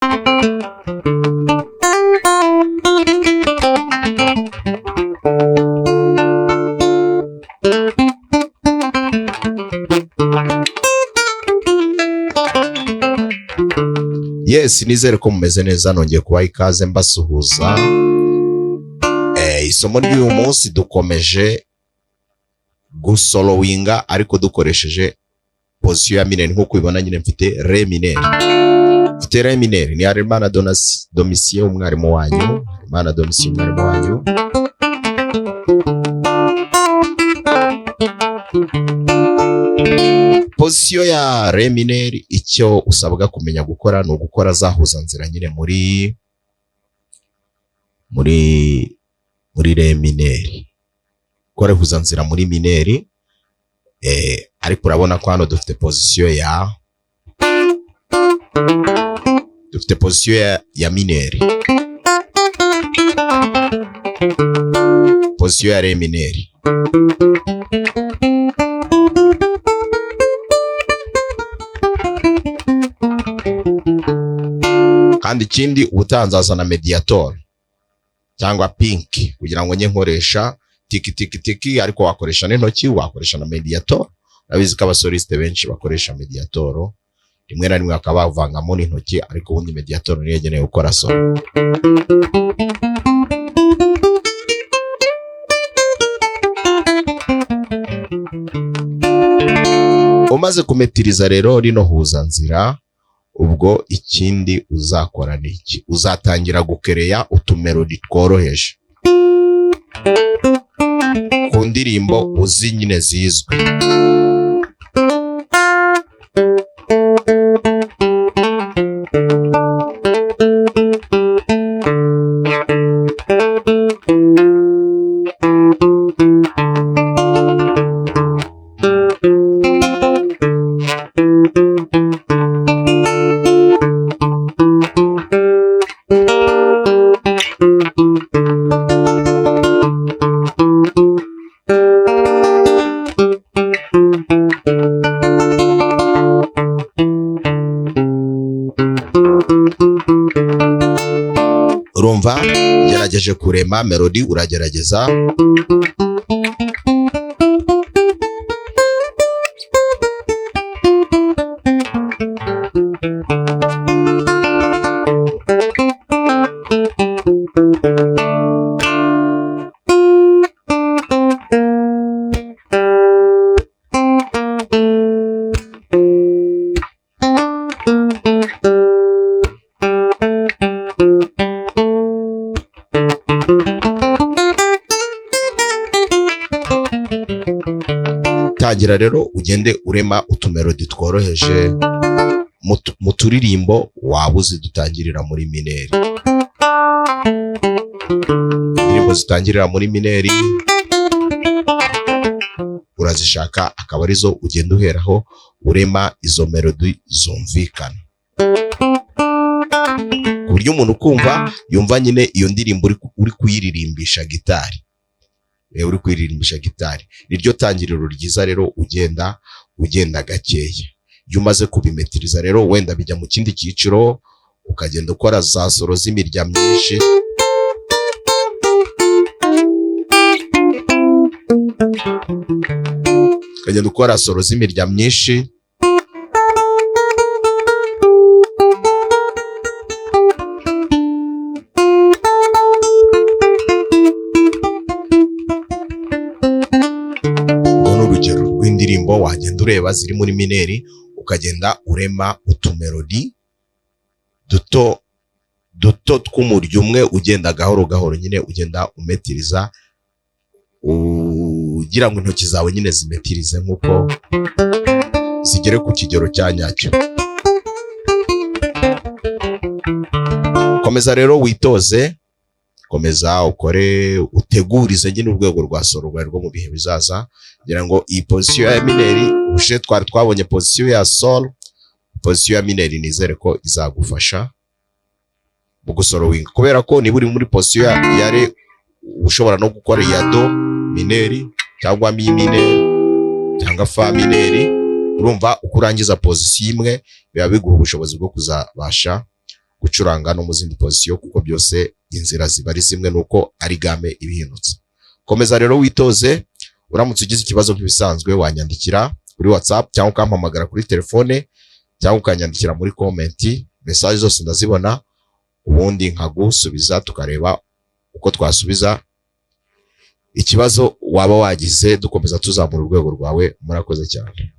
Yes, nizere ko mumeze neza, nongeye kubaha ikaze mbasuhuza. Isomo ry'uyu munsi dukomeje gusolowinga ariko dukoresheje position ya mineri. Nkuko ubibona nyine mfite re mineri. Mfite re mineri ni Harerimana Domitien umwarimu wanyu. Harerimana Domitien umwarimu wanyu. Position ya re mineri, icyo usabwa kumenya gukora ni ugukora zahuza nzira nyine muri re mineri. Gukora huza nzira muri mineri, ariko urabona ko hano dufite position ya mineri. Position ya re mineri. Kandi ikindi ubutanzazana mediator cyangwa pink kugira ngo nye nkoresha tiki ariko wakoresha n'intoki, wakoresha na mediator. Nabizi ko abasoliste benshi bakoresha mediator, rimwe na rimwe akaba bavangamo n'intoki, ariko ubundi mediator niyo yegenewe gukora solo. Umaze kumetiriza rero rino huza nzira, ubwo ikindi uzakora niki? Uzatangira gukereya utumelodi tworoheje ku ndirimbo uzi nyine zizwe. Urumva gerageje kurema melody, uragerageza tangira rero ugende urema utumelodi tworoheje mu turirimbo wabuze dutangirira muri mineri. Indirimbo zitangirira muri mineri urazishaka, akaba arizo ugenda uheraho urema izo melodi zumvikana, ku buryo umuntu kumva yumva nyine iyo ndirimbo uri kuyiririmbisha gitari. Uri kwiririmbisha gitari niryo tangiriro ryiza. Rero ugenda gakeya. Iyo umaze kubimetiriza rero wenda bijya mu kindi cyiciro, ukagenda ukora za solo z'imirya myinshi. Ukagenda ukora solo z'imirya myinshi. Indirimbo wagenda ureba ziri muri mineri, ukagenda urema utumelodi duto tw'umuryo umwe, ugenda gahoro gahoro nyine ugenda umetiriza, ugira ngo intoki zawe nyine zimetirize nkuko zigere ku kigero cya nyacyo. Komeza rero witoze, komeza ukore, utegurize nyine urwego rwa solo rwo mu bihe bizaza, kugira ngo iyi position ya mineri ushe twabonye position ya solo. Position ya mineri nizere ko izagufasha mu gusolowinga, kubera ko niba uri muri position ya re ushobora no gukora ya do mineri cyangwa mi mineri cyangwa fa mineri. Urumva uko urangiza position imwe biba biguha ubushobozi bwo kuzabasha gucuranga no mu zindi position, kuko byose inzira ziba ari zimwe, nuko ari game ibihindutse. Komeza rero witoze. Uramutse ugize ikibazo nk'ibisanzwe wanyandikira kuri WhatsApp cyangwa ukampamagara kuri telefone cyangwa ukanyandikira muri comment. Message zose ndazibona, ubundi nkagusubiza tukareba uko twasubiza ikibazo waba wagize, dukomeza tuzamura urwego rwawe. Murakoze cyane.